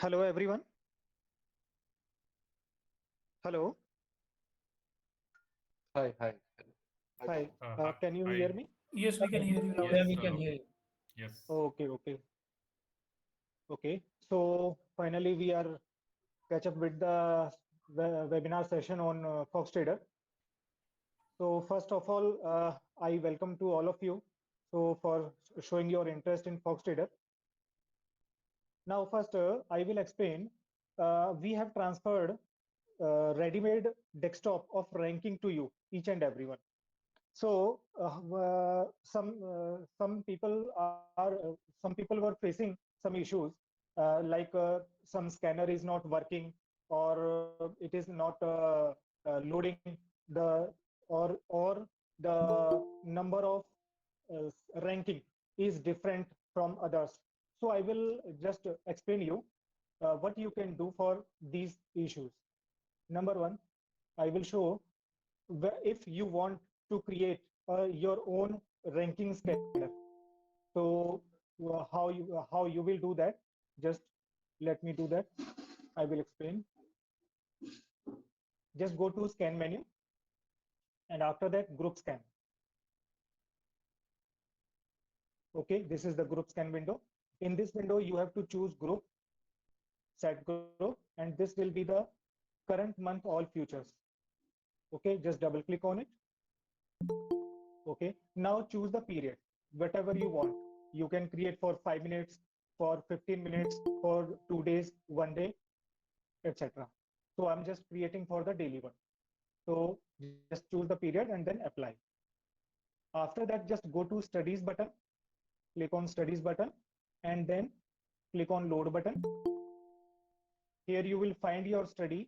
Hello, everyone. Hello. Hi, hi. Hi. Can you hear Hi. me? Yes, we can hear you loud Yes. and we clear. can hear you. Yes. Okay, okay, okay. So finally, we are catch up with the webinar session on Foxtrader. So first of all, I welcome to all of you. So for showing your interest in Foxtrader. Now, first, I will explain. We have transferred ready-made desktop of ranking to you, each and everyone. So some people some people were facing some issues like some scanner is not working, or it is not loading the or the number of ranking is different from others. So I will just explain you what you can do for these issues. Number one, I will show if you want to create your own ranking scanner. So how you will do that? Just let me do that. I will explain. Just go to scan menu, and after that group scan. Okay, this is the group scan window. In this window, you have to choose group, set group, and this will be the current month all futures. Okay, just double click on it. Okay, now choose the period, whatever you want. You can create for 5 minutes, for 15 minutes, for 2 days, 1 day, etc. So I'm just creating for the daily one. So just choose the period and then apply. After that, just go to studies button, click on studies button, and then click on load button. Here you will find your study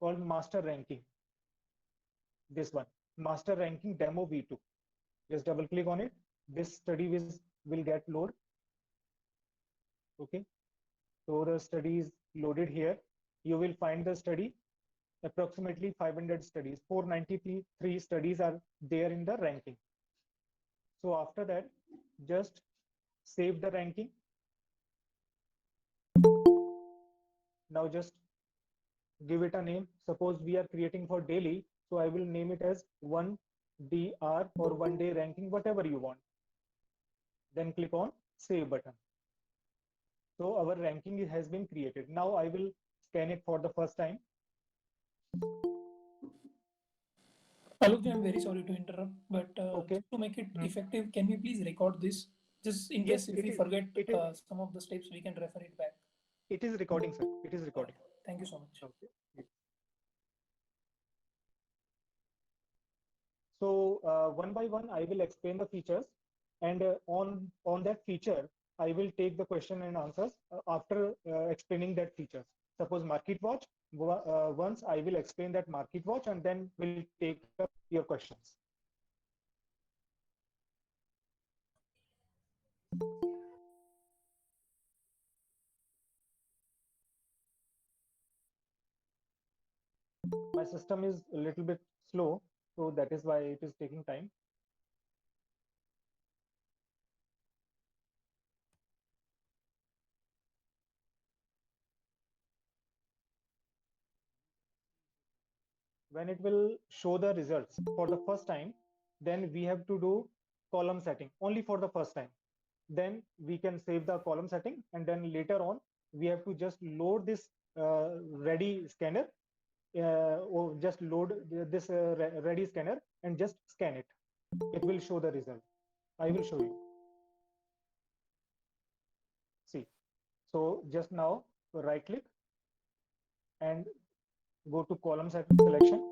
called master ranking. This one, master ranking demo v2. Just double click on it. This study will get load. Okay, so the study is loaded here. You will find the study, approximately 500 studies, 493 studies are there in the ranking. So after that, just save the ranking. Now just give it a name. Suppose we are creating for daily, so I will name it as 1DR or 1 day ranking, whatever you want. Then click on save button. So our ranking has been created. Now I will scan it for the first time. Alok ji, I'm very sorry to interrupt, but Okay. To make it effective, can we please record this? Just in Yes, case if we forget it is some of the steps, we can refer it back. it is recording, sir. It is recording. Okay. Thank you so much. Okay. So one by one, I will explain the features, and on that feature, I will take the question and answers after explaining that features. Suppose market watch. Once I will explain that market watch, and then we'll take up your questions. My system is a little bit slow, so that is why it is taking time. When it will show the results for the first time, then we have to do column setting only for the first time. Then we can save the column setting, and then later on we have to just load this ready scanner, or just load this ready scanner and just scan it. It will show the result. I will show you. See, so just now right click and go to column selection.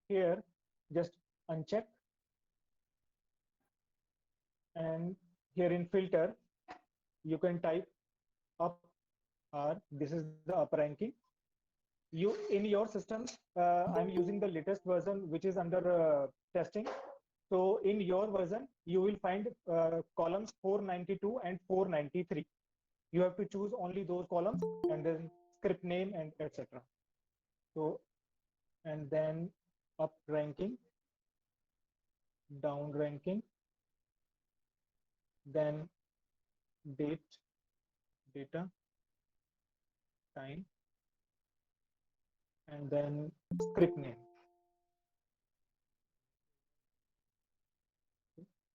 Here, just uncheck, and here in filter, you can type up R. This is the up ranking. You in your systems, I'm using the latest version, which is under testing. So in your version, you will find columns 492 and 493. You have to choose only those columns, and then script name and etc. So, and then up ranking, down ranking, then date, data, time, and then script name.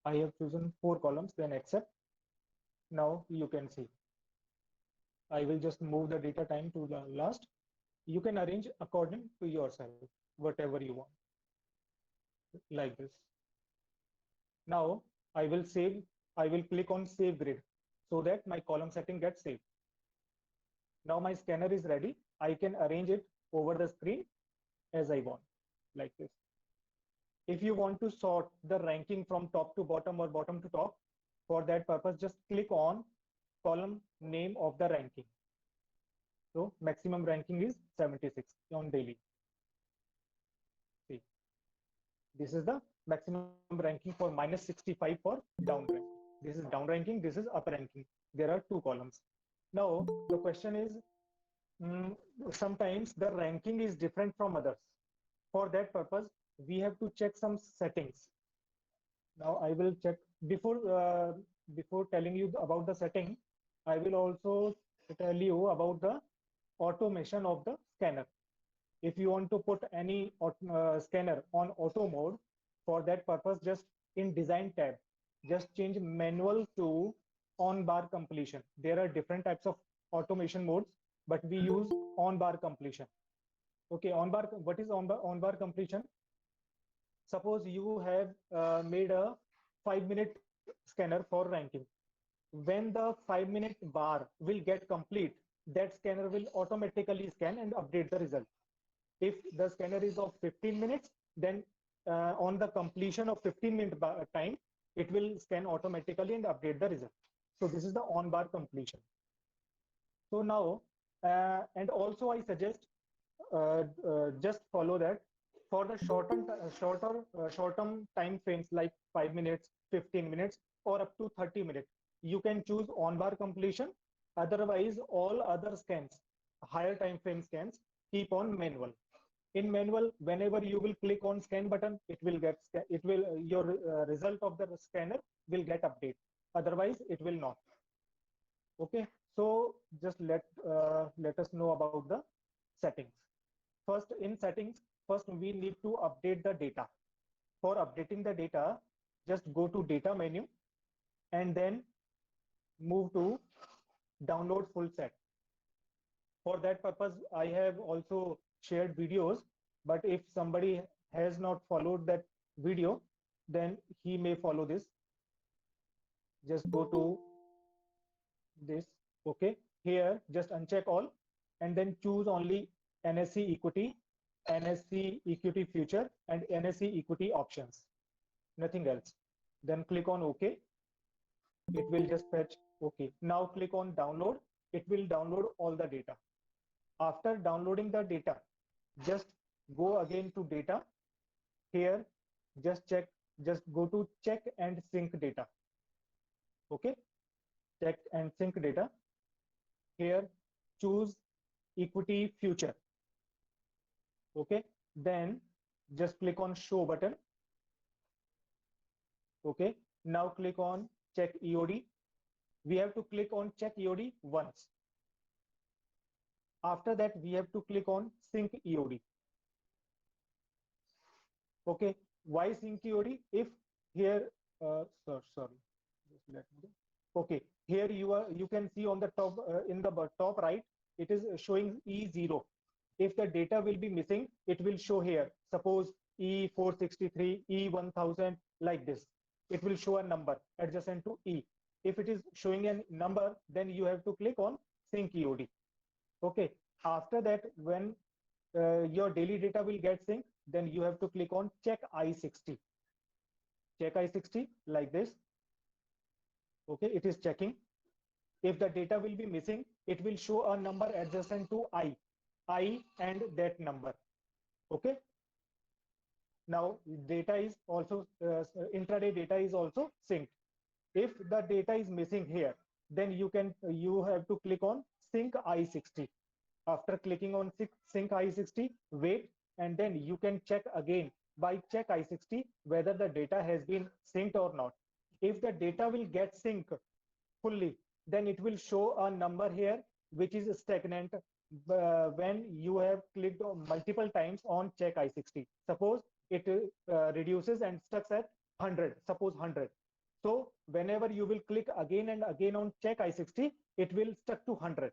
I have chosen 4 columns, then accept. Now you can see. I will just move the data time to the last. You can arrange according to yourself, whatever you want, like this. Now I will save, I will click on save grid so that my column setting gets saved. Now my scanner is ready. I can arrange it over the screen as I want, like this. If you want to sort the ranking from top to bottom or bottom to top, for that purpose, just click on column name of the ranking. So maximum ranking is 76 on daily. See, this is the maximum ranking for -65 for down ranking. This is down ranking, this is up ranking. There are 2 columns. Now the question is, sometimes the ranking is different from others. For that purpose, we have to check some settings. Now I will check before telling you about the setting. I will also tell you about the automation of the scanner. If you want to put any scanner on auto mode, for that purpose, just in design tab, just change manual to on bar completion. There are different types of automation modes, but we use on bar completion. Okay, on bar. What is on bar completion? Suppose you have made a 5-minute scanner for ranking. When the 5-minute bar will get complete, that scanner will automatically scan and update the result. If the scanner is of 15 minutes, then on the completion of 15-minute time, it will scan automatically and update the result. So this is the on bar completion. So now, and also I suggest just follow that for the short-term time frames like 5 minutes, 15 minutes, or up to 30 minutes. You can choose on-bar completion. Otherwise, all other scans, higher time frame scans, keep on manual. In manual, whenever you will click on scan button, your result of the scanner will get update. Otherwise, it will not. Okay, so just let us know about the settings. First, in settings, first we need to update the data. For updating the data, just go to data menu and then move to download full set. For that purpose, I have also shared videos, but if somebody has not followed that video, then he may follow this. Just go to this. Okay, here just uncheck all and then choose only NSE equity, NSE equity future, and NSE equity options, nothing else. Then click on OK. It will just fetch. Okay, now click on download. It will download all the data. After downloading the data, just go again to data. Here just check, just go to check and sync data. Okay, check and sync data. Here choose equity future. Okay, then just click on show button. Okay, now click on check EOD. We have to click on check EOD once. After that, we have to click on sync EOD. Okay, why sync EOD? If here, sorry, just let me go. Okay, here you can see on the top, in the top right, it is showing E0. If the data will be missing, it will show here. Suppose E463, E1000, like this. It will show a number adjacent to E. If it is showing a number, then you have to click on sync EOD. Okay, after that, when your daily data will get synced, then you have to click on check I60. Check I60 like this. Okay, it is checking. If the data will be missing, it will show a number adjacent to I and that number. Okay, now data is also intraday data is also synced. If the data is missing here, then you have to click on sync I60. After clicking on sync I60, wait, and then you can check again by check I60 whether the data has been synced or not. If the data will get synced fully, then it will show a number here which is stagnant when you have clicked on multiple times on check I60. Suppose it reduces and stuck at 100, suppose 100. So whenever you will click again and again on check I60, it will stuck to 100.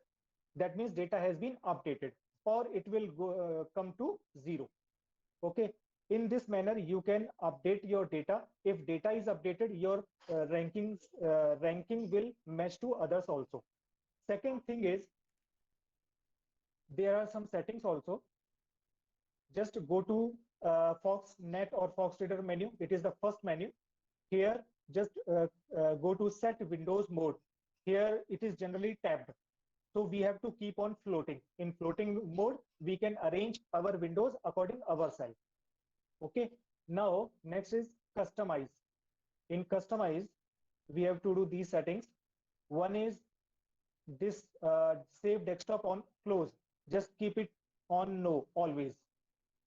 That means data has been updated, or it will go, come to 0. Okay, in this manner you can update your data. If data is updated, your ranking will match to others also. Second thing is, there are some settings also. Just go to FoxNet or FoxReader menu. It is the first menu. Here just go to set Windows mode. Here it is generally tabbed, so we have to keep on floating. In floating mode, we can arrange our windows according ourselves. Okay, now next is customize. In customize, we have to do these settings. One is this save desktop on close. Just keep it on no always.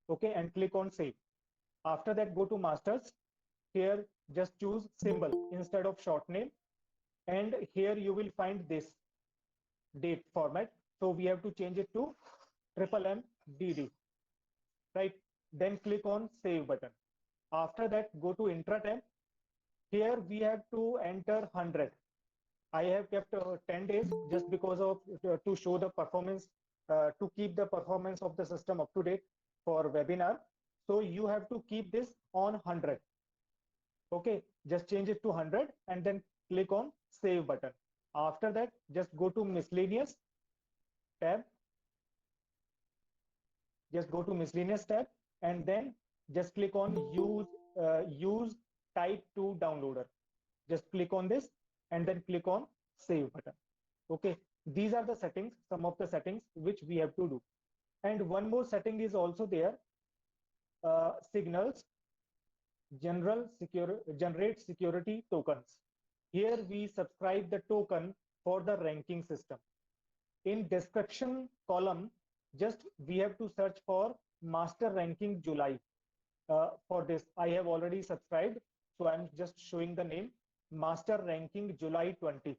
Okay, and click on save. After that, go to masters. Here just choose symbol instead of short name, and here you will find this date format. So we have to change it to MMDD, right? Then click on save button. After that, go to intra tab. Here we have to enter 100. I have kept 10 days just because of to show the performance, to keep the performance of the system up to date for webinar. So you have to keep this on 100. Okay, just change it to 100 and then click on save button. After that, just go to miscellaneous tab. Just go to miscellaneous tab and then just click on use type to downloader. Just click on this and then click on save button. Okay, these are the settings, some of the settings which we have to do. And one more setting is also there. Signals generate security tokens. Here we subscribe the token for the ranking system. In description column, just we have to search for master ranking July. For this, I have already subscribed, so I'm just showing the name, master ranking July 20.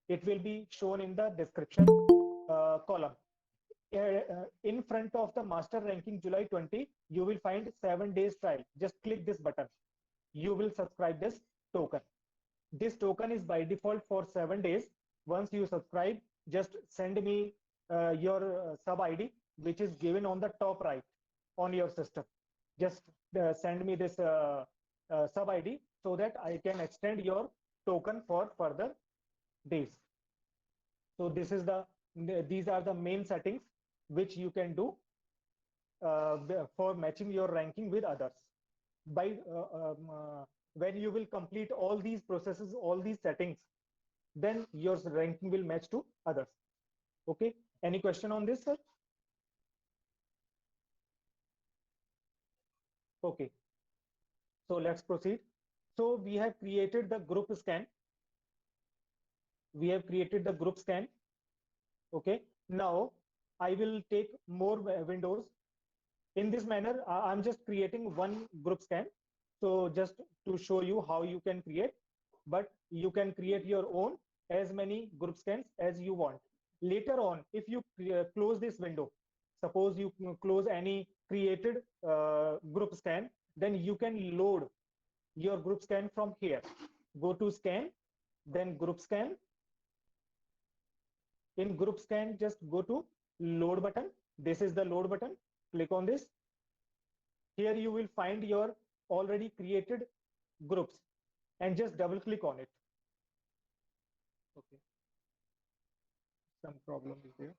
It will be shown in the description column. In front of the master ranking July 20, you will find 7 days trial. Just click this button. You will subscribe this token. This token is by default for 7 days. Once you subscribe, just send me your sub ID, which is given on the top right on your system. Just send me this sub ID so that I can extend your token for further days. So this is these are the main settings which you can do for matching your ranking with others. By when you will complete all these processes, all these settings, then your ranking will match to others. Okay. Any question on this, sir? Okay. So let's proceed. So we have created the group scan. We have created the group scan. Okay. Now I will take more windows. In this manner, I'm just creating one group scan. So just to show you how you can create, but you can create your own as many group scans as you want. Later on, if you close this window, suppose you close any created group scan, then you can load your group scan from here. Go to scan, then group scan. In group scan, just go to load button. This is the load button. Click on this. Here you will find your already created groups and just double click on it. Okay. Some problem is there.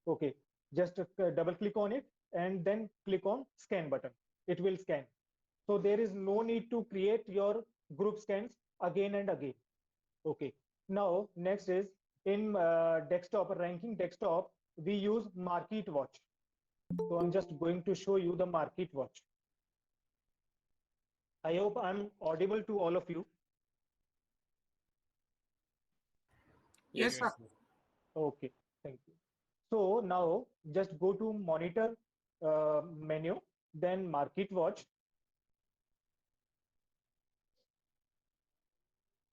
Okay. Just double click on it and then click on scan button. It will scan. So there is no need to create your group scans again and again. Okay. Now, next is in desktop, ranking desktop, we use Market Watch. So I'm just going to show you the Market Watch. I hope I'm audible to all of you. Yes, sir. Okay, thank you. So now just go to monitor menu, then Market Watch.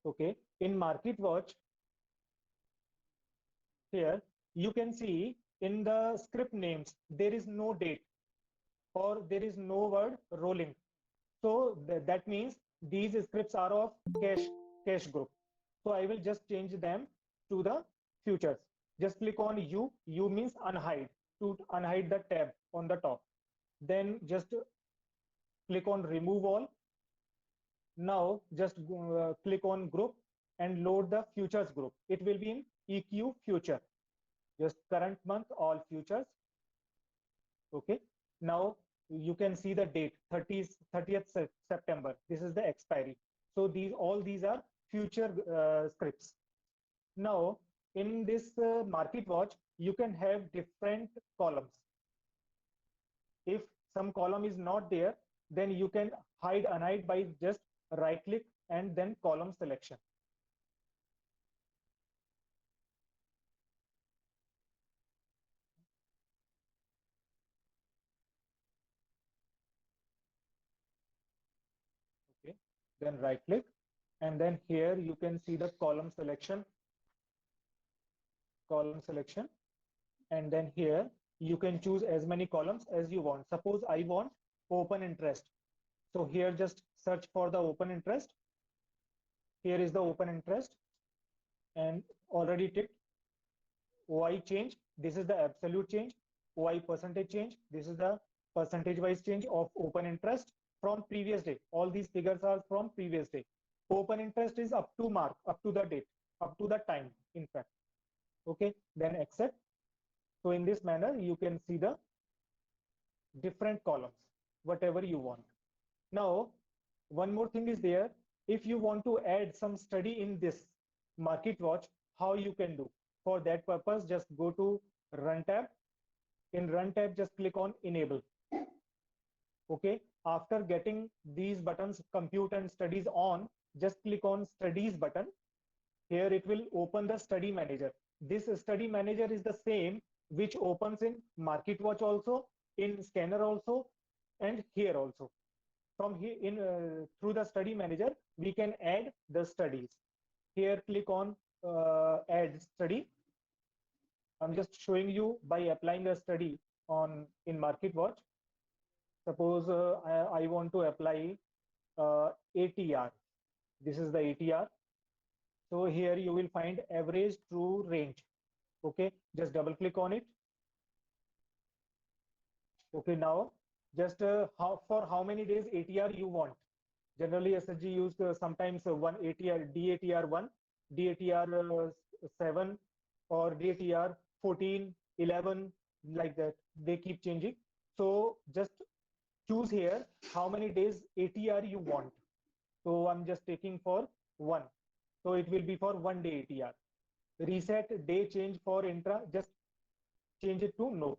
Okay, in Market Watch, here you can see in the script names, there is no date or there is no word rolling. So that means these scripts are of cache group. So I will just change them to the futures. Just click on U. U means unhide, to unhide the tab on the top. Then just click on remove all. Now just click on group and load the futures group. It will be in EQ future. Just current month, all futures. Okay. Now you can see the date 30th September. This is the expiry. So all these are future scripts. Now in this Market Watch, you can have different columns. If some column is not there, then you can unhide by just right click and then column selection. Okay, then right click and then here you can see the column selection, and then here you can choose as many columns as you want. Suppose I want open interest. So here just search for the open interest. Here is the open interest and already ticked. OI change, this is the absolute change. OI percentage change, this is the percentage wise change of open interest from previous day. All these figures are from previous day. Open interest is up to mark, up to the date, up to the time, in fact. Okay, then accept. So in this manner, you can see the different columns, whatever you want. Now, one more thing is there. If you want to add some study in this Market Watch, how you can do? For that purpose, just go to Run tab. In Run tab, just click on Enable. Okay. After getting these buttons, Compute and Studies on, just click on Studies button. Here it will open the Study Manager. This Study Manager is the same which opens in Market Watch also, in Scanner also, and here also. From here through the Study Manager, we can add the studies. Here click on Add Study. I'm just showing you by applying a study in Market Watch. Suppose I want to apply ATR. This is the ATR. So here you will find average true range. Okay, just double click on it. Okay, now just for how many days ATR you want, Generally, SSG used sometimes one ATR, DATR1, DATR7, or DATR 14, 11, like that. They keep changing. So just choose here how many days ATR you want. So I'm just taking for one. So it will be for 1 day ATR. Reset day change for intra, just change it to no.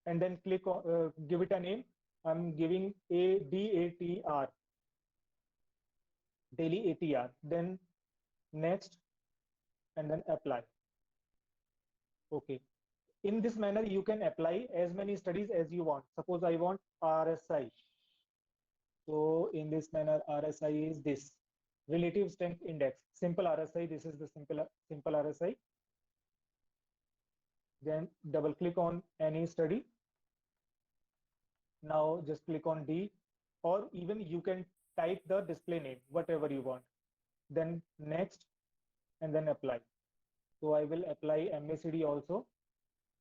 And then click on, give it a name. I'm giving DATR, daily ATR. Then next, and then apply. Okay. In this manner, you can apply as many studies as you want. Suppose I want RSI. So in this manner, RSI is this relative strength index. Simple RSI. This is the simple RSI. Then double click on any study. Now just click on D, or even you can type the display name, whatever you want. Then next, and then apply. So I will apply MACD also.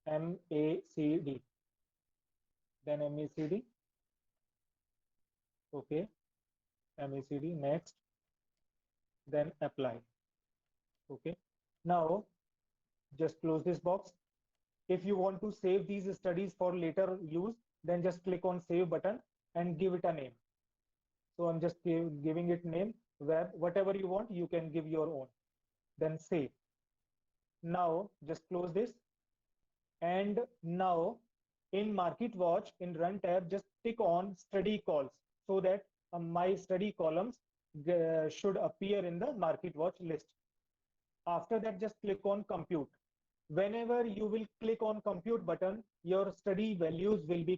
MACD. Then MACD. Okay. MACD. Next. Then apply. Okay. Now just close this box. If you want to save these studies for later use, then just click on save button and give it a name. So I'm just giving it name, web, whatever you want, you can give your own. Then save. Now just close this. And now in MarketWatch, in Run tab, just tick on study calls so that my study columns should appear in the MarketWatch list. After that, just click on compute. Whenever you will click on compute button, your study values will be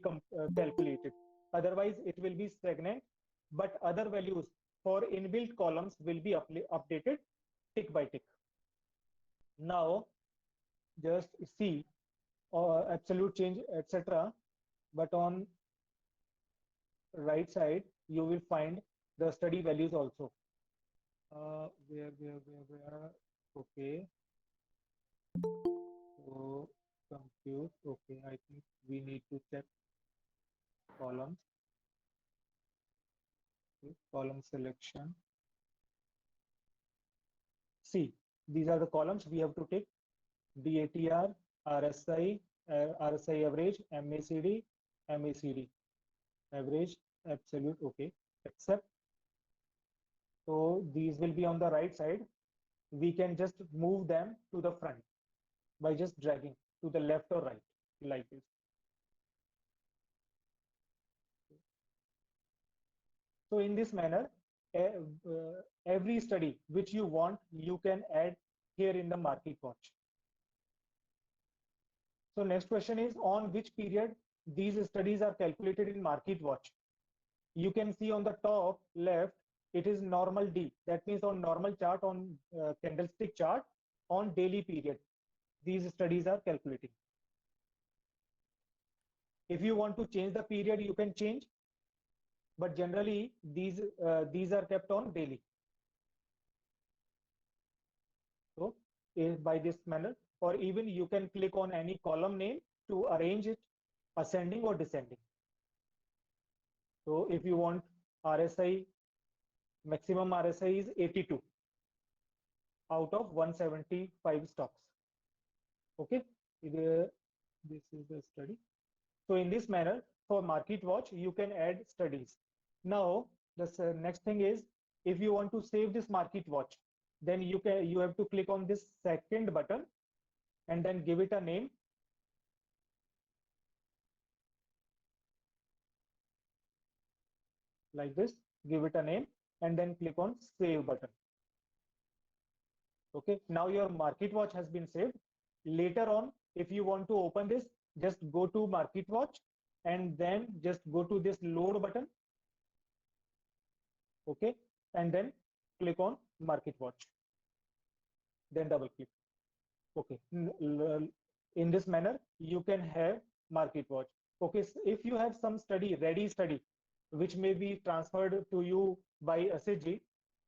calculated. Otherwise, it will be stagnant, but other values for inbuilt columns will be updated tick by tick. Now, just see absolute change, etc. But on right side, you will find the study values also. Where? Okay. So compute. Okay, I think we need to check columns. Okay, column selection. See, these are the columns we have to take: DATR, RSI, RSI average, MACD, MACD, average, absolute. Okay, except. So these will be on the right side. We can just move them to the front by just dragging to the left or right, like this. So in this manner, every study which you want, you can add here in the MarketWatch. So next question is, on which period these studies are calculated in MarketWatch? You can see on the top left, it is normal D. That means on normal chart, on candlestick chart, on daily period, these studies are calculating. If you want to change the period, you can change, but generally these are kept on daily. So by this manner, or even you can click on any column name to arrange it ascending or descending. So if you want RSI, maximum RSI is 82 out of 175 stocks. Okay, this is the study. So in this manner, for MarketWatch, you can add studies. Now, the next thing is, if you want to save this MarketWatch, then you have to click on this second button and then give it a name. Like this, give it a name and then click on save button. Okay, now your MarketWatch has been saved. Later on, if you want to open this, just go to MarketWatch and then just go to this load button. Okay, and then click on MarketWatch. Then double click. Okay, in this manner, you can have MarketWatch. Okay, so if you have some study, ready study, which may be transferred to you by SSG,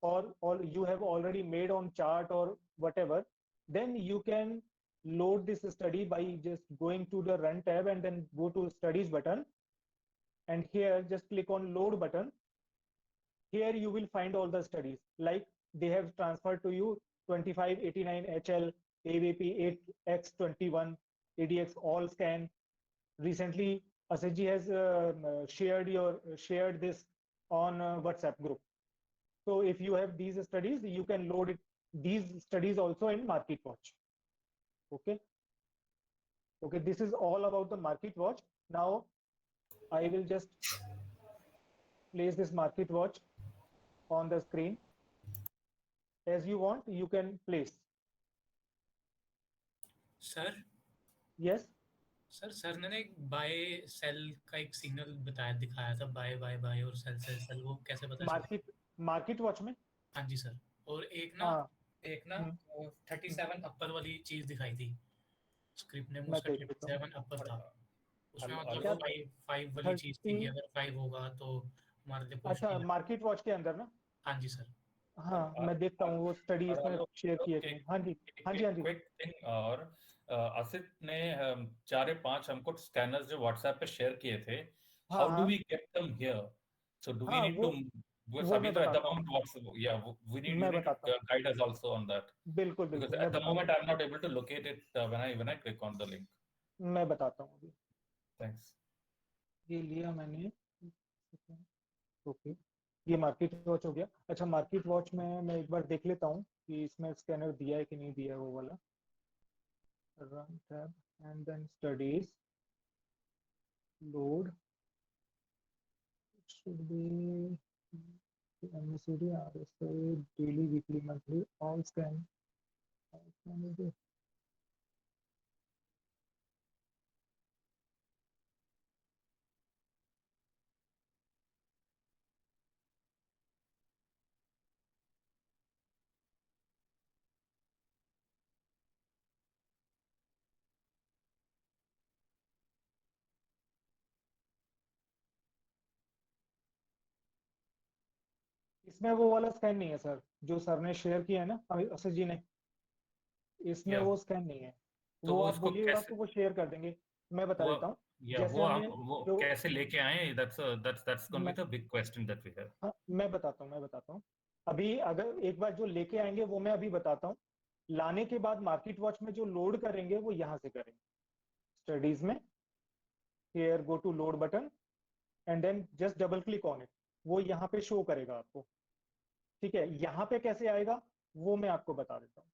or you have already made on chart or whatever, then you can load this study by just going to the Run tab and then go to Studies button. And here, just click on Load button. Here you will find all the studies, like they have transferred to you 2589 HL, AVP 8x21, ADX all scan. Recently, Asad has shared this on WhatsApp group. So if you have these studies, you can load it, these studies also in MarketWatch. Okay. Okay, this is all about the MarketWatch. Now I will just place this MarketWatch on the screen. As you want, you can place. Sir Yes. Sir ने एक bye cell का एक signal दिखाया था, bye bye bye और cell cell cell, वो कैसे पता चला? MarketWatch में? हाँ जी सर। और एक हाँ, ना 37 अपर वाली चीज दिखाई थी, स्क्रिप्ट नेम मैं उसका देख लेता हूँ। 37 अपर था। उसमें मतलब क्या 5 वाली चीज थी कि 30? अगर 5 होगा तो हमारे लिए कुछ अच्छा, नहीं। MarketWatch के अंदर ना? हाँ जी सर। हाँ, मैं देखता हूँ वो स्टडी इसमें शेयर की है कि नहीं। हाँ जी, हाँ जी, हाँ जी। क्विक थिंग, और आसिफ ने 4 या 5 हमको स्कैनर्स जो व्हाट्सएप पे शेयर किए थे, हाँ हाउ डू हाँ we get them here? So do we हाँ, नीड टू, वो अभी मैं तो एट द बताता हूँ, मोमेंट व्हाट्सएप, या वी नीड, यू मैं नीड बताता टू हूँ। Guide us also on that, बिल्कुल बिकॉज़ बिल्कुल, at the moment I am not able to locate it when I click on the link. मैं बताता हूँ अभी। थैंक्स। ये लिया मैंने। ओके, ये MarketWatch हो गया। अच्छा, MarketWatch में मैं एक बार देख लेता हूँ कि इसमें स्कैनर दिया है कि नहीं दिया है, वो वाला। Run tab and then studies, load, should be MACD, RSA, daily, weekly, monthly, all scan. All scan is there. इसमें वो वाला स्कैन नहीं है सर, जो सर ने शेयर किया है ना, असद जी ने, इसमें या वो स्कैन नहीं है। तो वो वो आप इसको बोलिएगा कैसे, तो वो शेयर कर देंगे। मैं बता वो देता हूँ। या जैसे हमने वो जो कैसे लेके आए? दैट्स गोना मैं, be the big question that we have. हाँ, मैं बताता हूँ। अभी अगर एक बार जो लेके आएंगे वो मैं अभी बताता हूँ। लाने के बाद MarketWatch में जो लोड करेंगे वो यहाँ से करेंगे, स्टडीज में, here go to load button and then just double click on it. वो यहाँ पे शो करेगा आपको। ठीक है, यहाँ पे कैसे आएगा वो मैं आपको बता देता हूँ।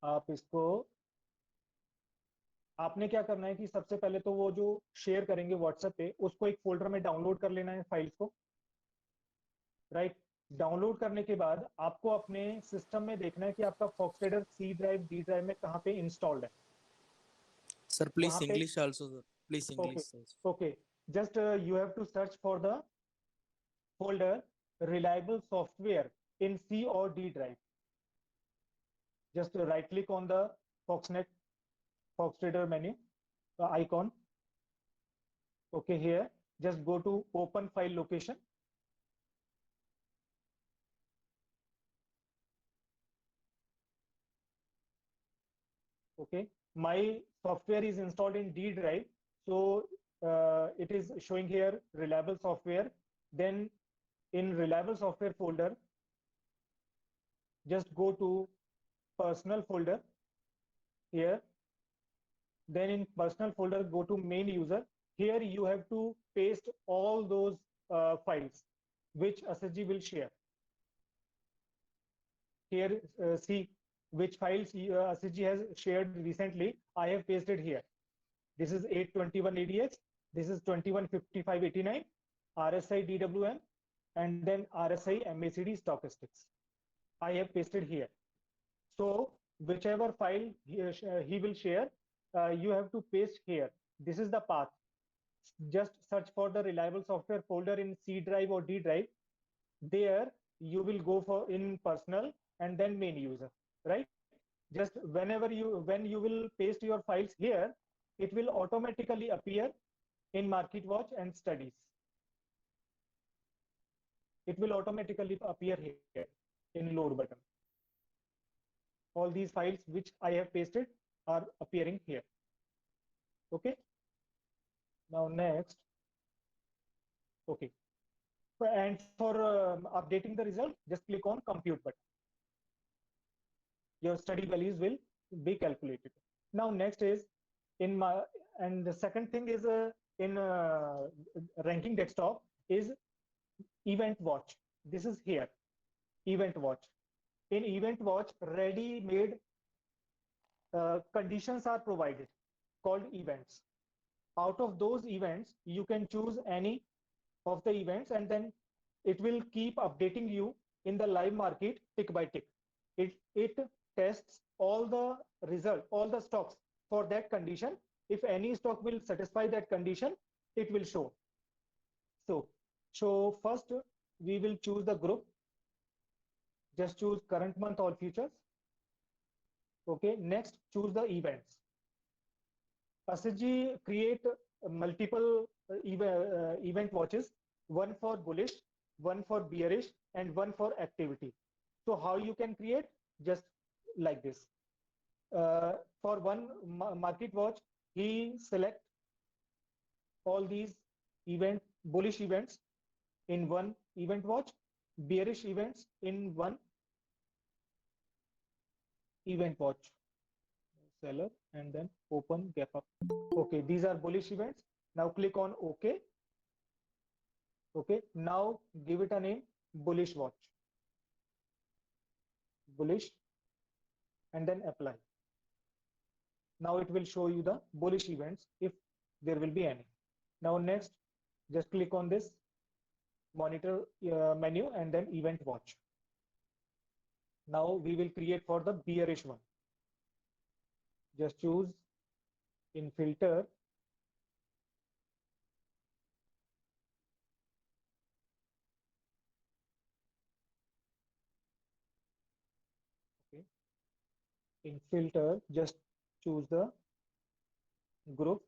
आप इसको, आपने क्या करना है कि सबसे पहले तो वो जो शेयर करेंगे व्हाट्सएप पे, उसको एक फोल्डर में डाउनलोड कर लेना है, फाइल्स को। राइट, डाउनलोड करने के बाद आपको अपने सिस्टम में देखना है कि आपका फॉक्सटेडर सी ड्राइव, डी ड्राइव में कहाँ पे इंस्टॉल्ड है। Sir, please वहां पे, English also, sir. Please okay English also. Okay, just you have to search for the folder reliable software in C or D drive. Just right click on the Foxnet Foxtrader menu, the icon. Okay, here just go to open file location. Okay, my software is installed in D drive, so it is showing here reliable software. Then in reliable software folder, just go to personal folder here. Then in personal folder, go to main user. Here you have to paste all those files which SSG will share. Here, see which files SSG has shared recently. I have pasted here. This is 821 ADX. This is 215589, RSI DWM, and then RSI MACD stochastics. I have pasted here. So whichever file he will share, you have to paste here. This is the path. Just search for the reliable software folder in C drive or D drive. There you will go for in personal and then main user, right? Just when you will paste your files here, it will automatically appear in MarketWatch and studies. It will automatically appear here in load button. All these files which I have pasted are appearing here. Okay. Now next, okay. And for updating the result, just click on compute button. Your study values will be calculated. Now next is in my, and the second thing is in ranking desktop is event watch. This is here, event watch. In event watch, ready made conditions are provided called events. Out of those events, you can choose any of the events, and then it will keep updating you in the live market tick by tick. It tests all the result, all the stocks for that condition. If any stock will satisfy that condition, it will show. So first we will choose the group. Just choose current month all futures. Okay, next choose the events. Ashish create multiple event watches, one for bullish, one for bearish, and one for activity. So how you can create? Just like this. For one market watch, he select all these bullish events in one event watch, bearish events in one event watch. Seller, and then open gap up. Okay, these are bullish events. Now click on OK. Okay, now give it a name, bullish watch. Bullish, and then apply. Now it will show you the bullish events if there will be any. Now next, just click on this monitor menu and then event watch. Now we will create for the bearish one. Just choose in filter, okay, in filter just choose the group,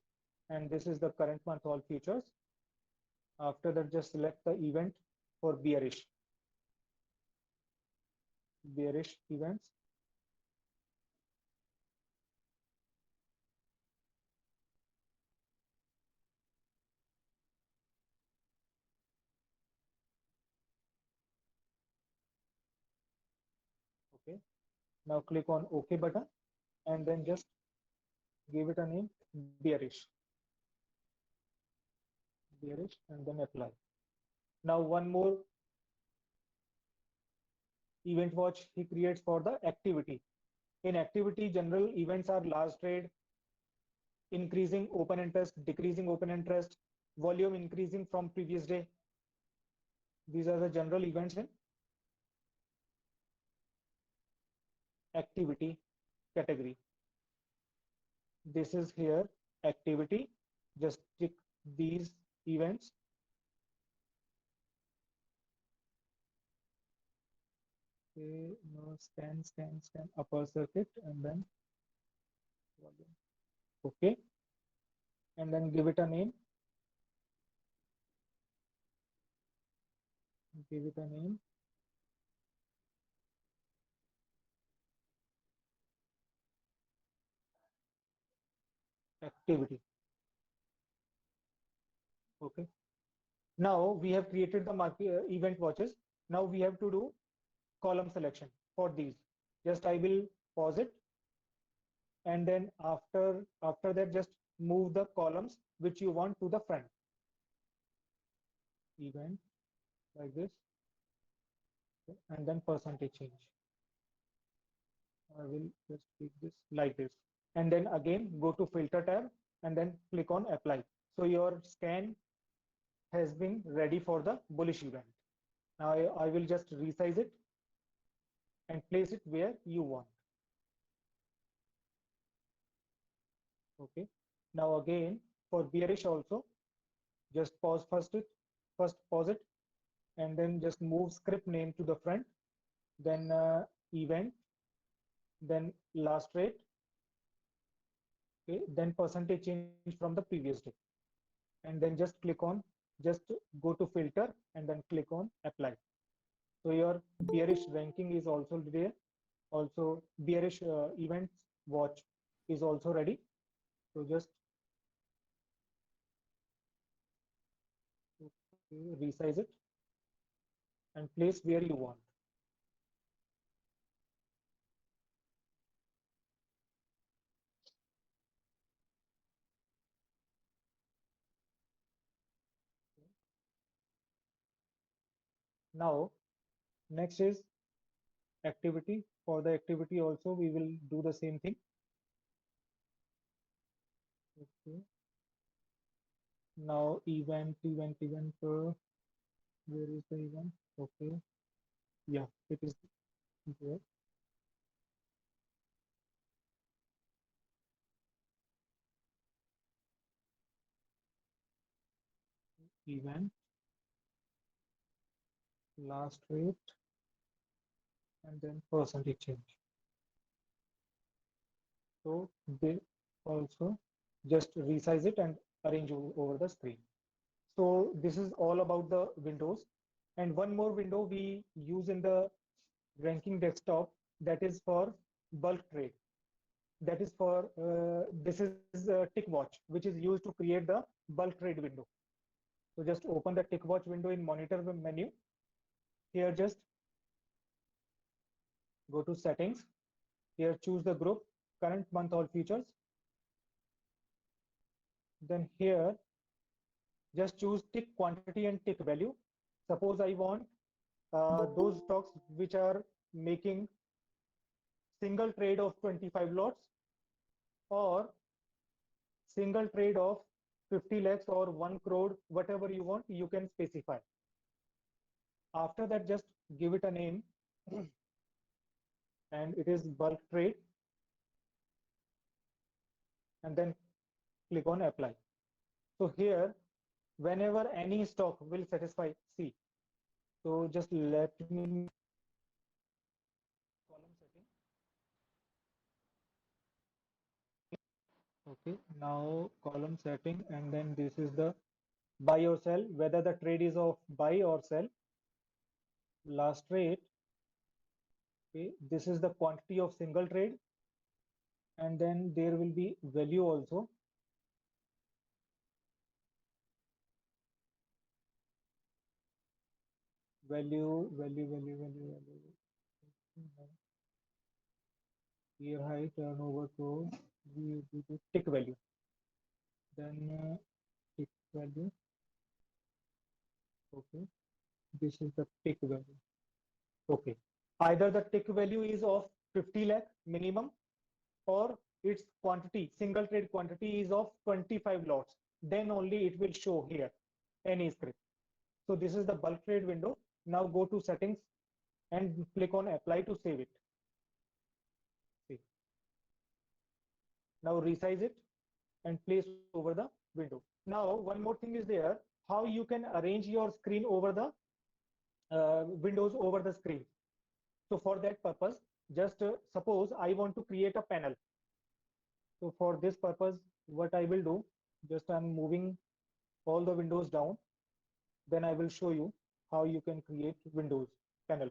and this is the current month all futures. After that, just select the event for bearish events. Okay, now click on OK button and then just give it a name, bearish, and then apply. Now one more event watch he creates for the activity. In activity, general events are large trade, increasing open interest, decreasing open interest, volume increasing from previous day. These are the general events in activity category. This is here activity. Just tick these events. Okay, no, scan upper circuit and then volume. Okay, and then give it a name. Give it a name. Activity. Okay. Now we have created the market event watches. Now we have to do column selection for these. Just I will pause it, and then after that just move the columns which you want to the front. Event like this, okay, and then percentage change. I will just keep this like this, and then again go to filter tab and then click on apply. So your scan has been ready for the bullish event. Now I will just resize it and place it where you want. Okay. Now again for bearish also, just pause first pause it, and then just move script name to the front, then event, then last rate, okay, then percentage change from the previous day, and then just go to filter and then click on apply. So your bearish ranking is also there. Also bearish events watch is also ready. So just resize it and place where you want. Now, next is activity. For the activity also, we will do the same thing. Okay. Now, event. Where is the event? Okay. Yeah, it is there. Event, last rate, and then percentage change. So they also just resize it and arrange over the screen. So this is all about the windows. And one more window we use in the ranking desktop, that is for bulk trade. That is for this is TickWatch, which is used to create the bulk trade window. So just open the TickWatch window in monitor menu. Here just go to settings. Here choose the group, current month all futures. Then here just choose tick quantity and tick value. Suppose I want those stocks which are making single trade of 25 lots or single trade of 50 lakhs or 1 crore, whatever you want, you can specify. After that, just give it a name and it is bulk trade, and then click on apply. So here, whenever any stock will satisfy, see, so just let me column setting. Okay, now column setting, and then this is the buy or sell, whether the trade is of buy or sell. Last rate. Okay, this is the quantity of single trade, and then there will be value also. Value. Year high, turnover growth, we do the tick value. Then tick value. Okay, this is the tick value. Okay, either the tick value is of 50 lakh minimum, or its quantity, single trade quantity is of 25 lots. Then only it will show here any script. So this is the bulk trade window. Now go to settings and click on apply to save it. See. Now resize it and place over the window. Now one more thing is there, how you can arrange your screen over the windows over the screen. So for that purpose, just suppose I want to create a panel. So for this purpose, what I will do, just I'm moving all the windows down. Then I will show you how you can create windows panel.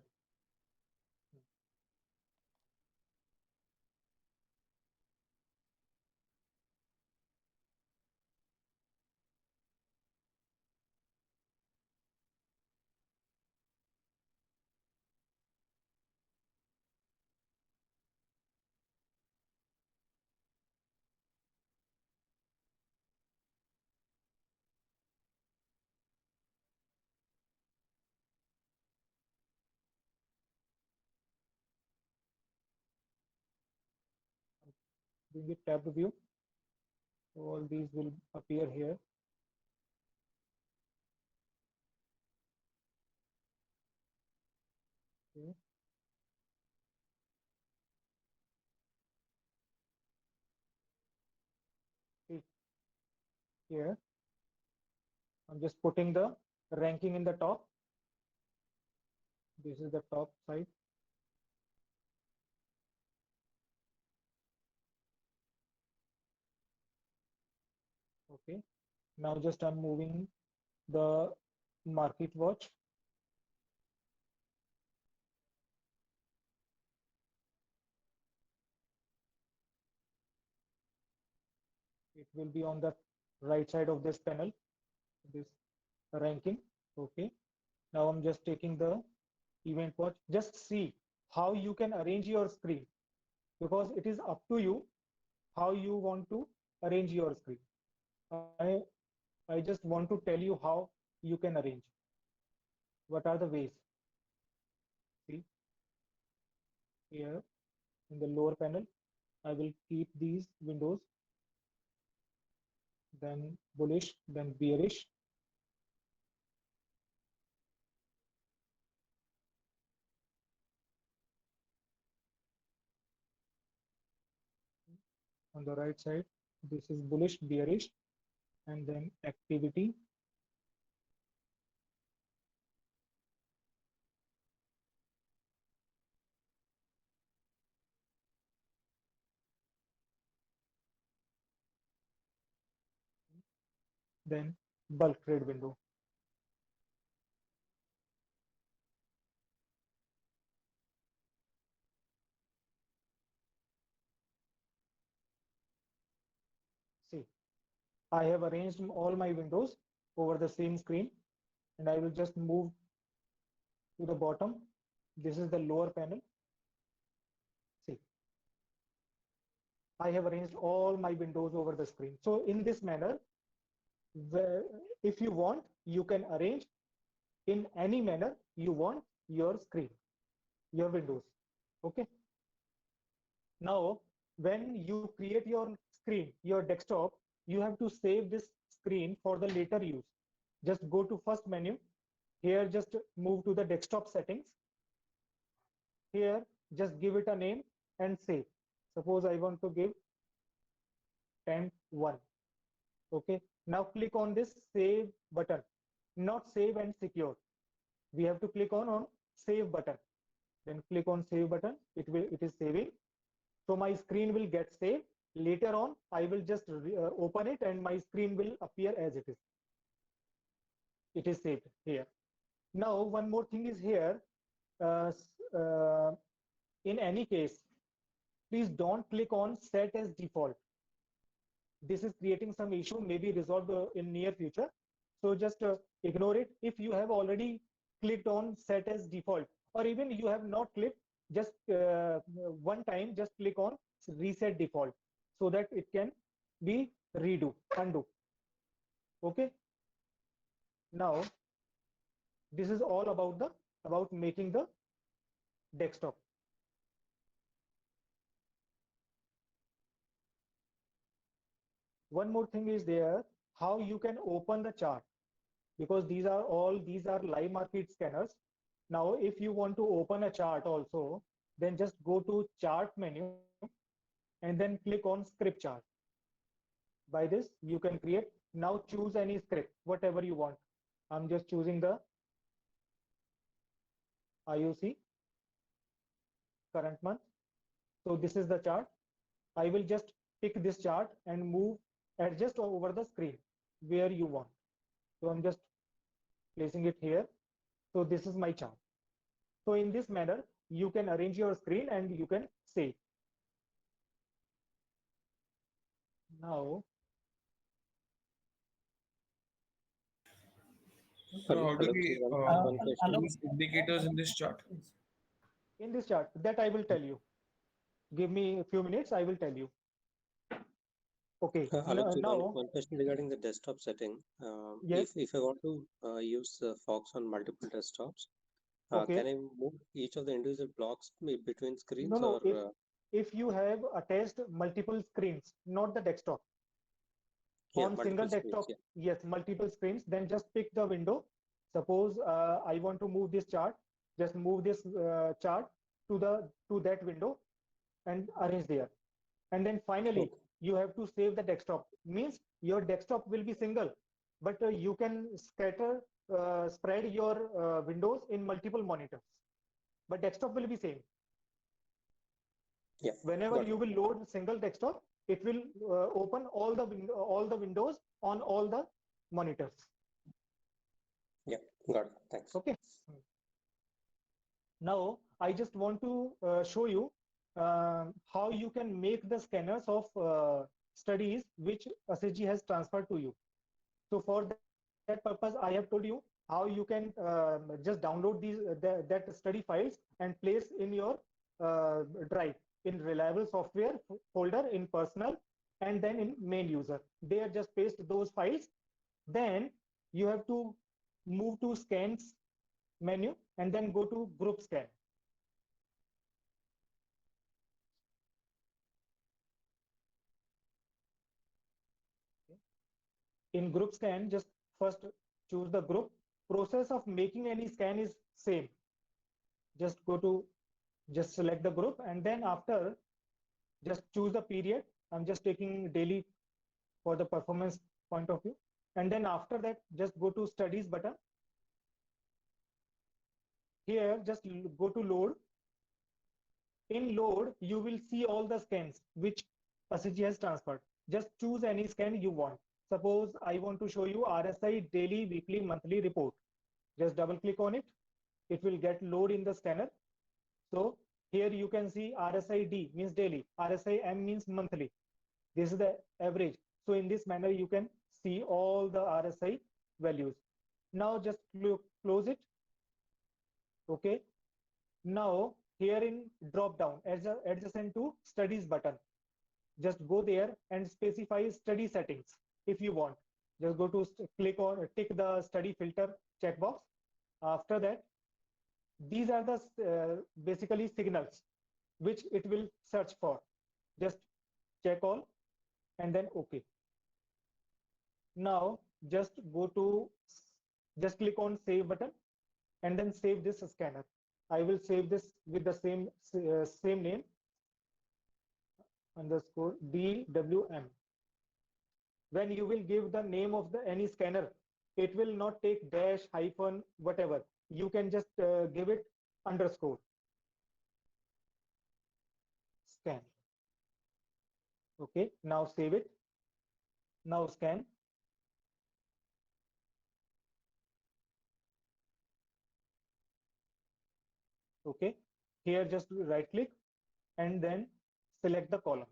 Doing it tab view. So all these will appear here. Okay. See here, I'm just putting the ranking in the top. This is the top side. Okay. Now just I'm moving the market watch. It will be on the right side of this panel, this ranking. Okay. Now I'm just taking the event watch. Just see how you can arrange your screen, because it is up to you how you want to arrange your screen. I, I just want to tell you how you can arrange. What are the ways? See here in the lower panel, I will keep these windows, then bullish, then bearish. On the right side, this is bullish, bearish, and then activity. Then bulk trade window. See, I have arranged all my windows over the same screen, and I will just move to the bottom. This is the lower panel. See, I have arranged all my windows over the screen. So in this manner, if you want, you can arrange in any manner you want your screen, your windows. Okay. Now, when you create your screen, your desktop, you have to save this screen for the later use. Just go to first menu. Here, just move to the desktop settings. Here, just give it a name and save. Suppose I want to give temp1. Okay. Now click on this save button, not save and secure. We have to click on save button. Then click on save button. It is saving. So my screen will get saved. Later on, I will just open it and my screen will appear as it is. It is saved here. Now, one more thing is here. In any case, please don't click on set as default. This is creating some issue, maybe resolved in near future. So just ignore it. If you have already clicked on set as default, or even you have not clicked, just one time, just click on reset default so that it can be undo. Okay. Now, this is all about making the desktop. One more thing is there, how you can open the chart, because these are live market scanners. Now, if you want to open a chart also, then just go to chart menu and then click on script chart. By this, you can create. Now choose any script, whatever you want. I'm just choosing the IOC current month. So this is the chart. I will just pick this chart and adjust over the screen where you want. So I'm just placing it here. So this is my chart. So in this manner, you can arrange your screen and you can save. Now, So how do we Hello. use indicators in this chart? in this chart, that I will tell you. Give me a few minutes, I will tell you. Okay. Alok, Now, one question regarding the desktop setting. Yes. If I want to use Fox on multiple desktops, Okay. can I move each of the individual blocks between screens? No. Or If you have attached multiple screens, not the desktop. yeah, On single multiple screens, desktop, yeah. yes, multiple screens, then just pick the window. Suppose I want to move this chart, just move this chart to that window and arrange there. And then finally, Okay. you have to save the desktop. Means your desktop will be single, but you can spread your windows in multiple monitors. But desktop will be same. Yeah. Whenever got you it. will load a single desktop, it will open all the windows on all the monitors. Yeah, got it. Thanks. Okay. Now I just want to show you how you can make the scanners of studies which SSG has transferred to you. So for that purpose, I have told you how you can just download that study files and place in your drive in reliable software folder in personal and then in main user. There, just paste those files. Then you have to move to scans menu and then go to group scan. In group scan, just first choose the group. Process of making any scan is same. Just select the group, and then after just choose the period. I'm just taking daily for the performance point of view. And then after that, just go to studies button. Here, just go to load. In load, you will see all the scans which Ashish has transferred. Just choose any scan you want. Suppose I want to show you RSI daily, weekly, monthly report. Just double click on it. It will get load in the scanner. So here you can see RSI D means daily, RSI M means monthly. This is the average. So in this manner, you can see all the RSI values. Now just close it. Okay. Now here in drop down, adjacent to studies button, just go there and specify study settings if you want. Just go to click on tick the study filter checkbox. After that, these are the basically signals which it will search for. Just check all and then OK. Now just click on save button and then save this scanner. I will save this with the same name underscore DWM. When you will give the name of any scanner, it will not take dash, hyphen, whatever. You can just give it underscore scan. Okay, now save it. Now scan. Okay, here just right click and then select the columns.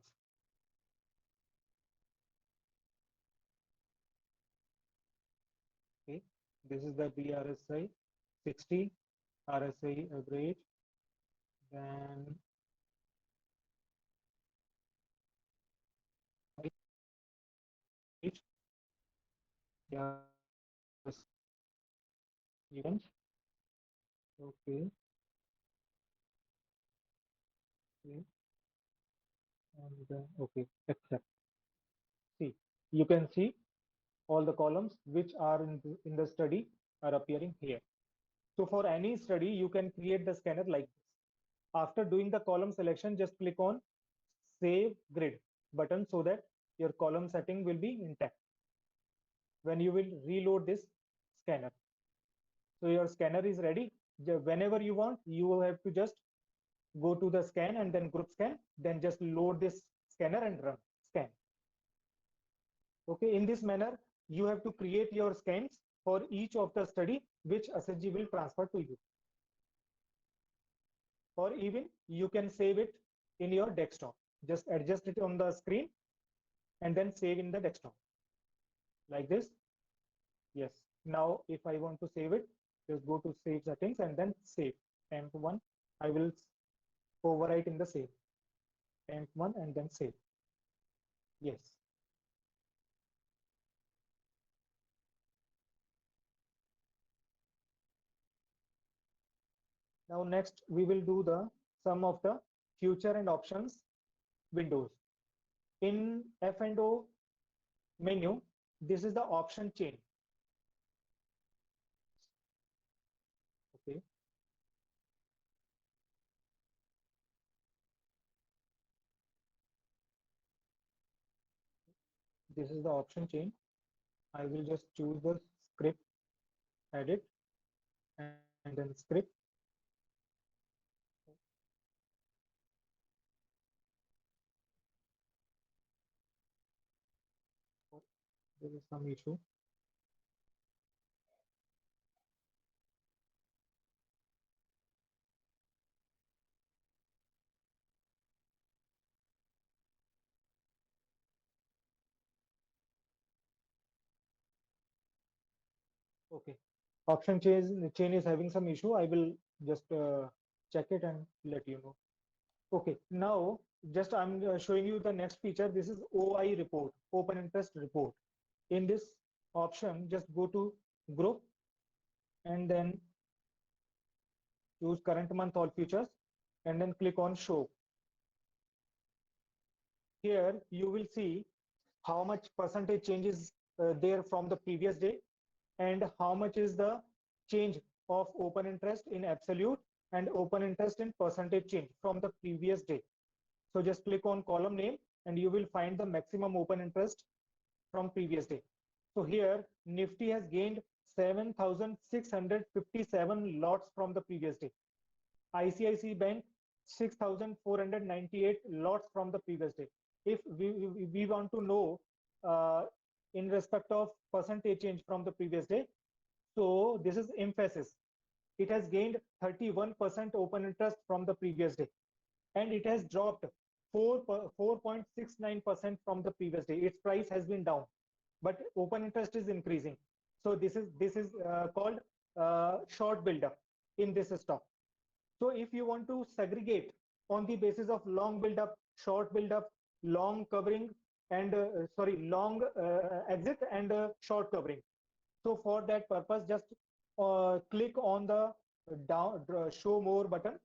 Okay, this is the BRSI 60, RSI average, then yeah, events. Okay. Okay. And then okay, accept. See, you can see all the columns which are in the study are appearing here. So for any study, you can create the scanner like this. After doing the column selection, just click on Save Grid button so that your column setting will be intact when you will reload this scanner. So your scanner is ready. Whenever you want, you have to just go to the scan and then group scan, then just load this scanner and run scan. Okay, in this manner, you have to create your scans for each of the study which SSG will transfer to you. Or even you can save it in your desktop. Just adjust it on the screen and then save in the desktop. Like this. Yes. Now, if I want to save it, just go to save settings and then save. temp1. I will overwrite in the save. temp1 and then save. Yes. Now next we will do the sum of the future and options windows. In F&O menu, this is the option chain. Okay. This is the option chain. I will just choose the script, edit, and then script. There is some issue. Okay. option chain is having some issue. I will just check it and let you know. Okay, now just I'm showing you the next feature. This is OI report, open interest report. In this option, just go to group and then choose current month all futures and then click on show. Here you will see how much percentage change is there from the previous day and how much is the change of open interest in absolute and open interest in percentage change from the previous day. So just click on column name and you will find the maximum open interest from previous day. So here Nifty has gained 7,657 lots from the previous day. ICICI Bank 6,498 lots from the previous day. If we want to know in respect of percentage change from the previous day, so this is Mphasis. It has gained 31% open interest from the previous day, and it has dropped 4.69% from the previous day. Its price has been down, but open interest is increasing. So this is called short buildup in this stock. So if you want to segregate on the basis of long buildup, short buildup, long covering, and long exit and short covering. So for that purpose, just click on the show more button,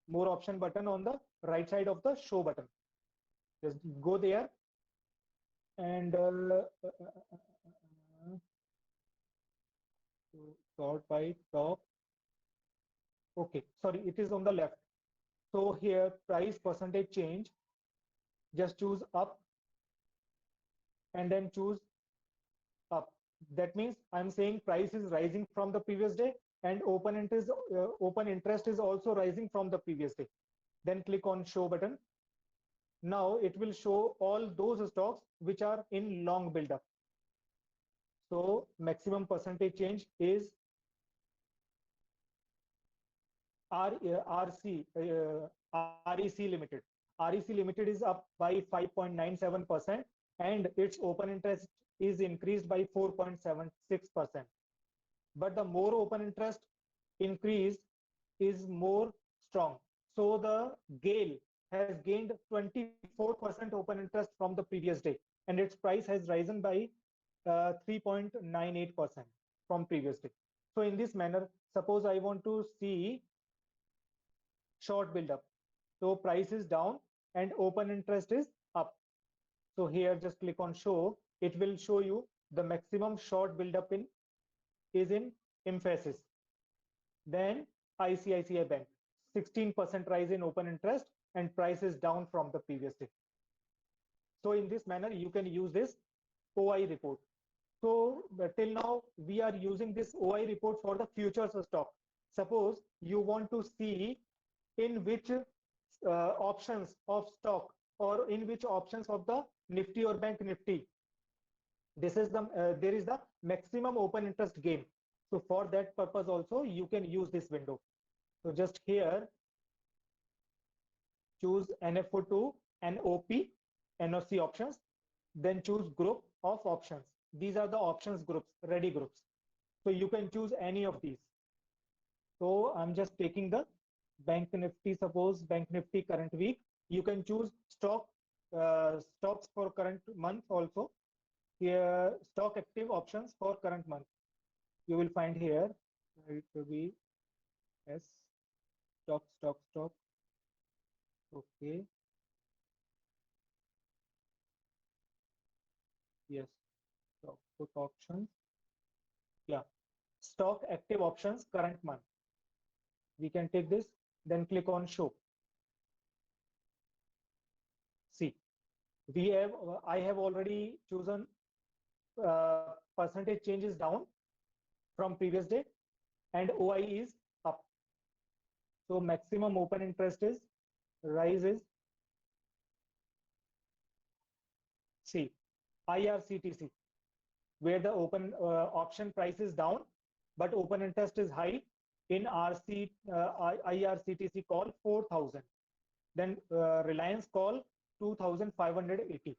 more option button on the right side of the show button. Just go there and sort by top. Okay, sorry, it is on the left. So here price percentage change, just choose up and then choose up. That means I'm saying price is rising from the previous day and open interest is also rising from the previous day. Then click on show button. Now it will show all those stocks which are in long buildup. So maximum percentage change is REC Limited. REC Limited is up by 5.97% and its open interest is increased by 4.76%. But the more open interest increase is more strong. So the GAIL has gained 24% open interest from the previous day and its price has risen by 3.98% from previous day. So in this manner, suppose I want to see short buildup. So price is down and open interest is up. So here just click on show. It will show you the maximum short buildup is in Mphasis. Then ICICI Bank, 16% rise in open interest and price is down from the previous day. So in this manner, you can use this OI report. So till now, we are using this OI report for the futures stock. Suppose you want to see in which options of stock or in which options of the Nifty or Bank Nifty, this is the there is the maximum open interest gain. So for that purpose also you can use this window. So just here choose NFO2 and OP NOC options, then choose group of options. These are the options groups, ready groups. So you can choose any of these. So I'm just taking the Bank Nifty, suppose Bank Nifty current week. You can choose stocks for current month also. Here stock active options for current month. You will find here it will be S stock. Okay. Yes. Stock put options. Yeah. Stock active options current month. We can take this, then click on show. See, I have already chosen percentage change is down from previous day and OI is up. So maximum open interest is rises. See, IRCTC, where the open option price is down, but open interest is high in IRCTC call 4,000. Then Reliance call 2,580.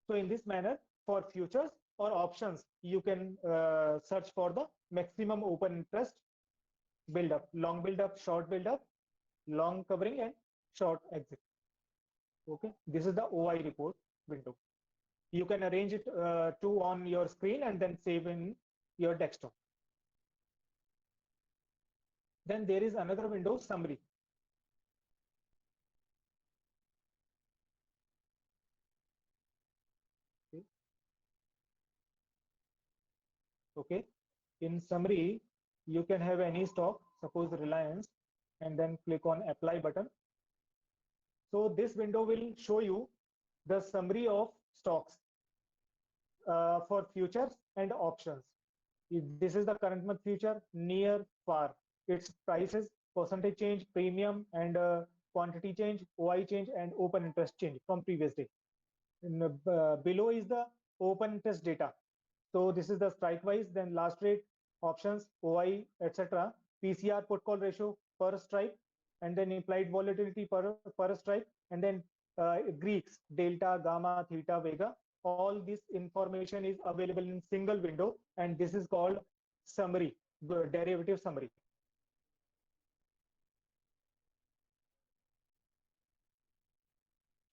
So in this manner, for futures, or options, you can search for the maximum open interest build-up, long build-up, short build-up, long covering, and short exit. Okay, this is the OI report window. You can arrange it to on your screen and then save in your desktop. Then there is another window, summary. Okay, in summary, you can have any stock, suppose Reliance, and then click on apply button. So this window will show you the summary of stocks for futures and options. This is the current month future, near, far. Its prices, percentage change, premium, and quantity change, OI change, and open interest change from previous day. Below is the open interest data. So this is the strike price, then last rate, options, OI, etc. PCR, put call ratio per strike, and then implied volatility per strike, and then Greeks, delta, gamma, theta, vega. All this information is available in single window, and this is called summary, derivative summary.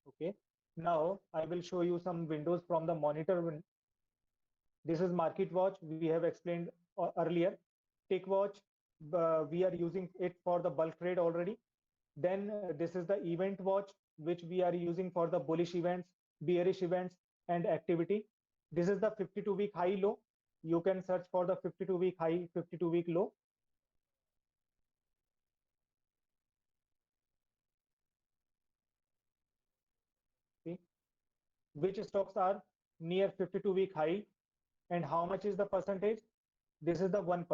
Okay, now I will show you some windows from the monitor. This is Market Watch. We have explained earlier. Tick Watch, we are using it for the bulk trade already. Then this is the Event Watch, which we are using for the bullish events, bearish events, and activity. This is the 52-week high low. You can search for the 52-week high, 52-week low. See, which stocks are near 52-week high, and how much is the percentage? This is the 1%.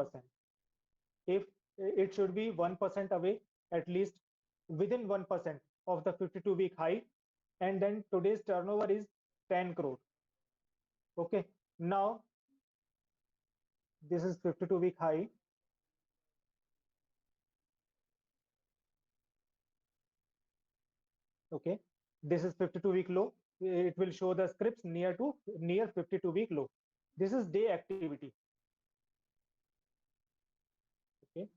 If it should be 1% away, at least within 1% of the 52-week high, and then today's turnover is 10 crore. Okay, now this is 52-week high. Okay, this is 52-week low. It will show the scripts near 52-week low. This is day activity. Okay,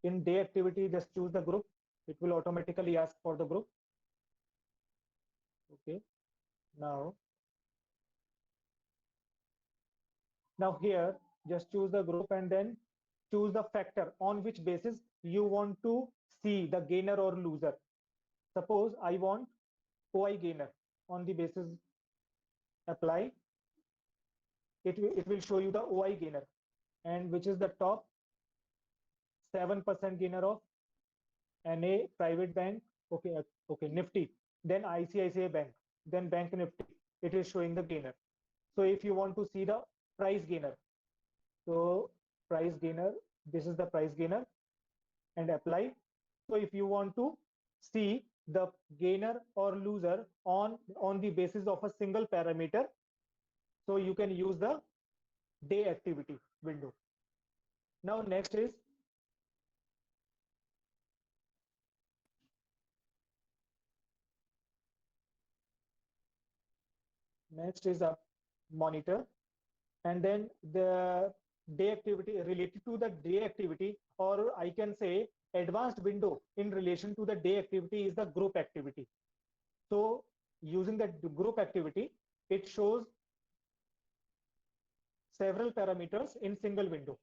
in day activity, just choose the group. It will automatically ask for the group. Okay, now here, just choose the group and then choose the factor on which basis you want to see the gainer or loser. Suppose I want OI gainer. On the basis apply, it will show you the OI gainer, and which is the top 7% gainer of NA private bank. Okay, Nifty, then ICICI Bank, then Bank Nifty. It is showing the gainer. So if you want to see the price gainer, so price gainer, this is the price gainer, and apply. So if you want to see the gainer or loser on the basis of a single parameter, so you can use the day activity window. Now next is a monitor, and then the day activity related to the day activity, or I can say advanced window in relation to the day activity, is the group activity. So using the group activity, it shows several parameters in single window.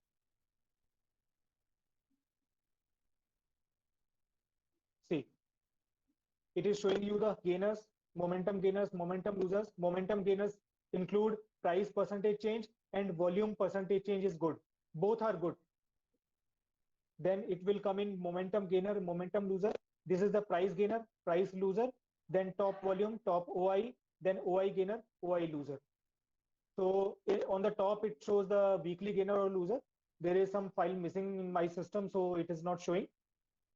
See, it is showing you the gainers, momentum losers. Momentum gainers include price percentage change and volume percentage change is good. Both are good. Then it will come in momentum gainer, momentum loser. This is the price gainer, price loser, then top volume, top OI, then OI gainer, OI loser. So on the top, it shows the weekly gainer or loser. There is some file missing in my system, so it is not showing.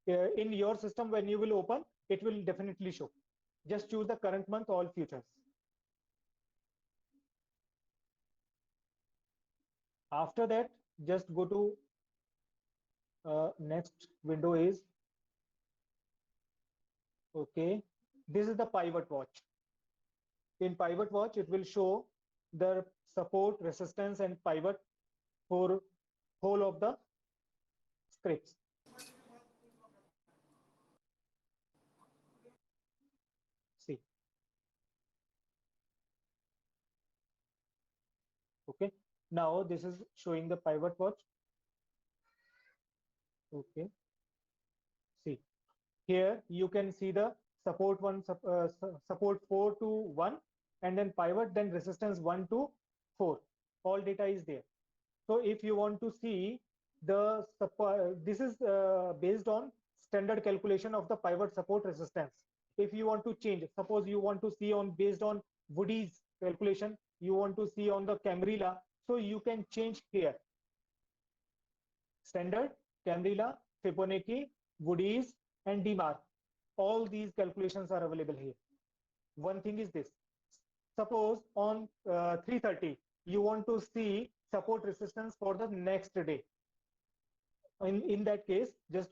In your system, when you will open, it will definitely show. Just choose the current month, all futures. After that, just go to next window is, okay, this is the pivot watch. In pivot watch, it will show the support, resistance, and pivot for whole of the scripts. See. Okay. Now this is showing the pivot watch. Okay. See. Here you can see the support support 4 to 1, and then pivot, then resistance 1 to 4. All data is there. So if you want to see the this is based on standard calculation of the pivot support resistance. If you want to change, suppose you want to see on based on Woody's calculation, you want to see on the Camrilla, so you can change here. Standard, Camrilla, Fibonacci, Woody's, and DMARC. All these calculations are available here. One thing is this. Suppose on 3:30, you want to see support resistance for the next day. In that case, just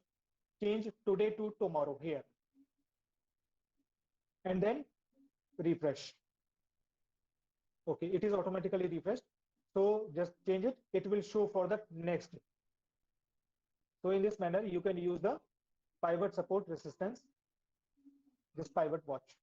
change today to tomorrow here. And then refresh. Okay, it is automatically refreshed. So just change it. It will show for the next day. So in this manner, you can use the pivot support resistance, this pivot watch.